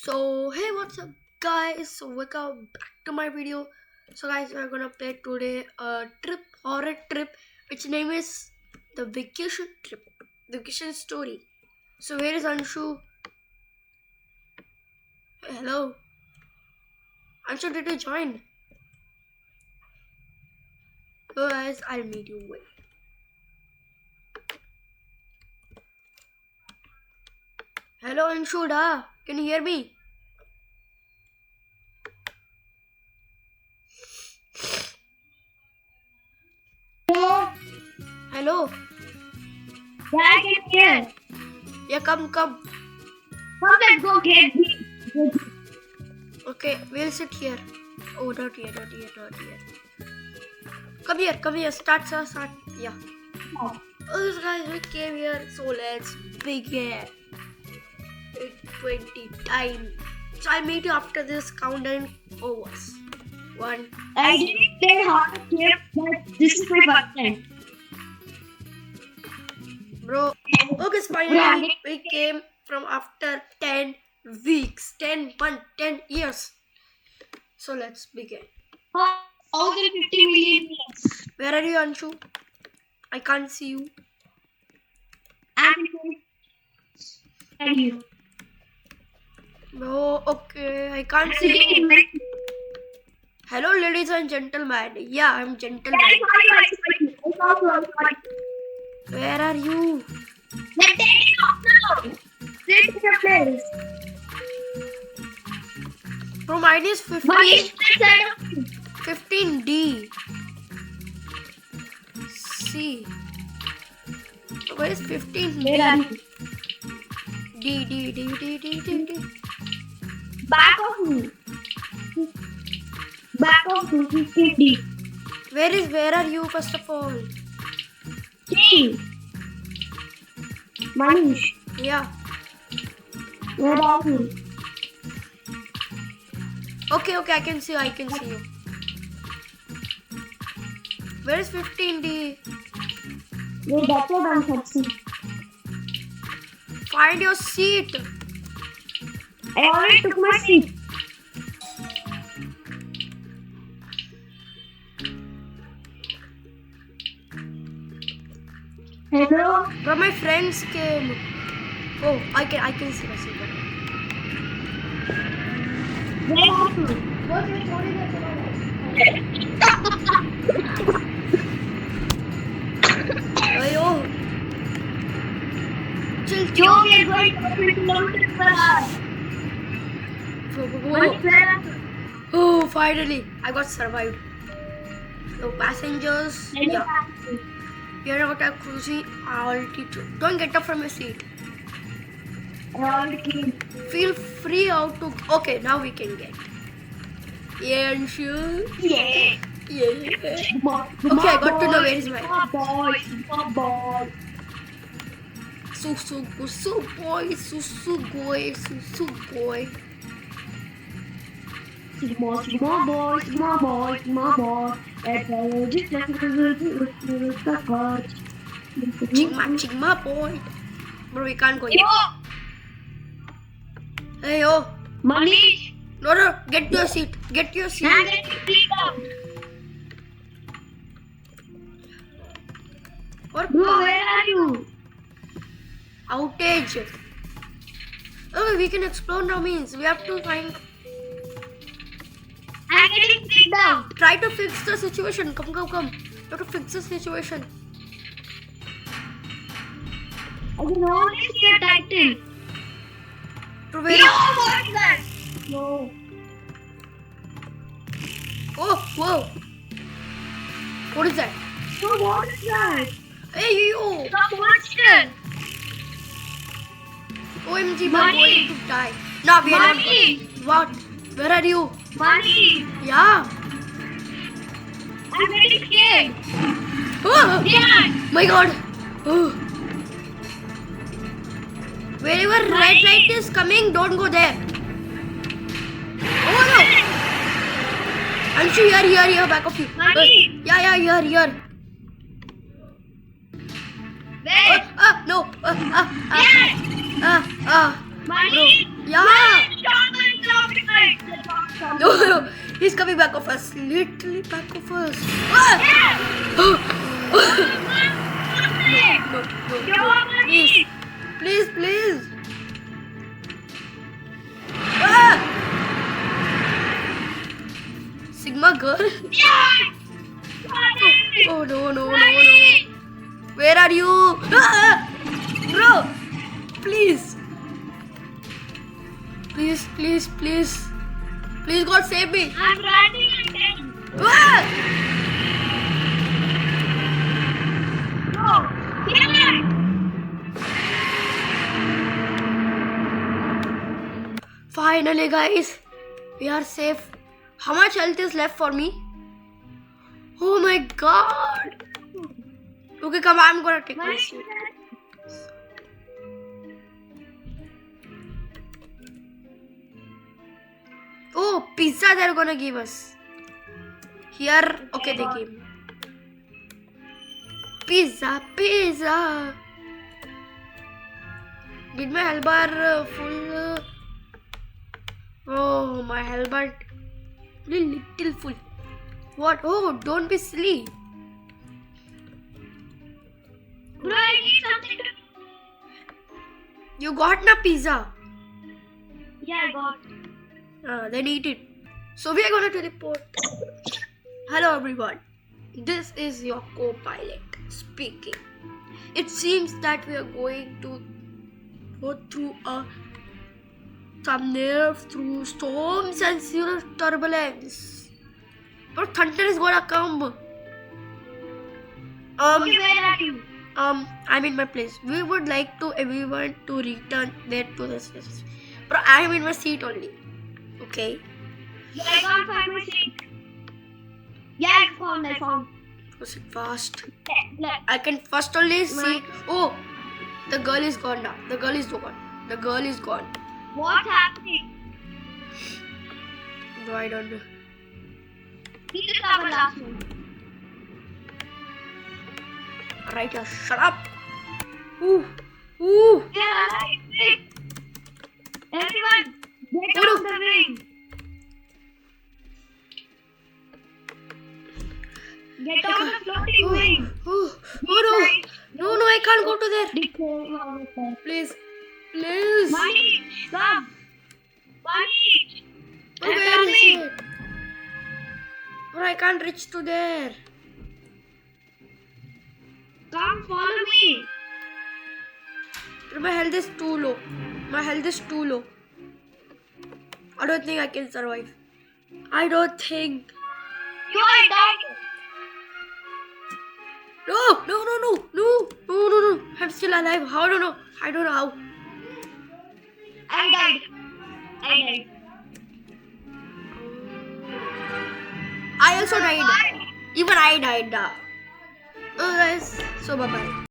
So hey, what's up guys? So welcome back to my video. So guys, we're gonna play today a horror trip, which name is the vacation trip, the vacation story. So where is Anshu? Hello, Anshu, did you join? So guys, I'll meet you. Wait. Hello Anshu, can you hear me? Hello. Hello. Yeah, I can hear. Yeah, come. Come, let's go get me. Okay, we'll sit here. Oh, not here. Come here. Start. Yeah. Oh. Oh, guys, we came here, so let's begin. 20 time. So I'll meet you after this countdown overs. 1. I didn't play horror game, but this is my first time. Bro. Okay, finally we came from after 10 weeks, 10 months, 10 years. So let's begin. 1,050 million years. Where are you, Anshu? I can't see you. And you. No, okay, I can't see you. Hello, ladies and gentlemen. Yeah, I'm gentleman. Where are you? Let's take it off now. Take your place. Bro, mine is 15. What is this? 15D. C. Where is 15D? Where are you? D. Back of me. Back of 250D. Where are you first of all? T. Manish. Yeah. Where are you? Okay, I can see you. Where is 15D? Wait, that's what I'm searching. Find your seat. I already took my seat. Hello? Bro, my friends came. Oh, I can see my seat. Where are you? Ayo. Chill. Joe, we are going to 20 kilometers per hour. Manish, where are you? Oh, finally, I got survived. So passengers, yeah, we are not at cruising altitude. Don't get up from your seat. I already came. Feel free out to. Okay, now we can get. Yeah, and sure. Yeah. Okay, I got to know where is my. My boy. Susu boy. Sigma boy. Chigma boy. Bro, we can't go. Hey, yo. Manish. No, get your seat. I'm getting freedom. What? Bro, where are you? Outage. Oh, we can explore now means we have to find. I'm getting freedom. Try to fix the situation. Come. You have to fix the situation. I can only see a title. To where? What is that? No. Oh, whoa. What is that? So what is that? Hey, yo. The monster. OMG, my boy Money. to die. No, we are not. Money. What? Where are you? Money. Yeah. I'm getting scared. Oh, Yeah. my God. Oh. Wherever red light is coming, don't go there. Oh no. Anshu, here, back of you. Money. Yeah, here. Where? No. Yeah. Bro. Money. Yeah. Stop He's coming back of us. Literally back of us. Ah! No, no, no. Please. Please, please. Ah! Sigma girl? Oh no, no, no, no. Where are you? Ah! Bro! Please. Please, please, please. Please, God, save me. I'm running again. Ah! No. Yeah. Finally, guys. We are safe. How much health is left for me? Oh my God. Okay, come. I'm gonna take my seat. Oh, pizza they're gonna give us. Here, okay, they gave me. Pizza, pizza. Did my health bar full? Oh, my health bar little full. What? Oh, don't be silly. Bro, I need something to... You got na pizza? Yeah, I got. Then eat it. So we are going to report. Hello everyone. This is your co-pilot speaking. It seems that we are going to go through some nerves, through storms and serious turbulence. But thunder is gonna come. Okay, where are you? I'm in my place. We would like to everyone to return there to the space. But I'm in my seat only. Okay. Yeah, I can't find my seat. Yeah, I found. Proceed fast. Look. I can first only see. Oh, the girl is gone now. The girl is gone. The girl is gone. What's happening? No, I don't know. He is our last one. Right, shut up. Ooh, ooh. Yeah, right. Everyone, get off the wing. Get off the floating wing. Oh no, I can't go to there. Please, please. Manish, come. Manish. Oh, where is it? But I can't reach to there. Come follow me. My health is too low. My health is too low. I don't think I can survive. I don't think. You are dying. No. I'm still alive. How? I don't know. I don't know how. I died. I also died. Even I died. Oh, guys. So bye bye.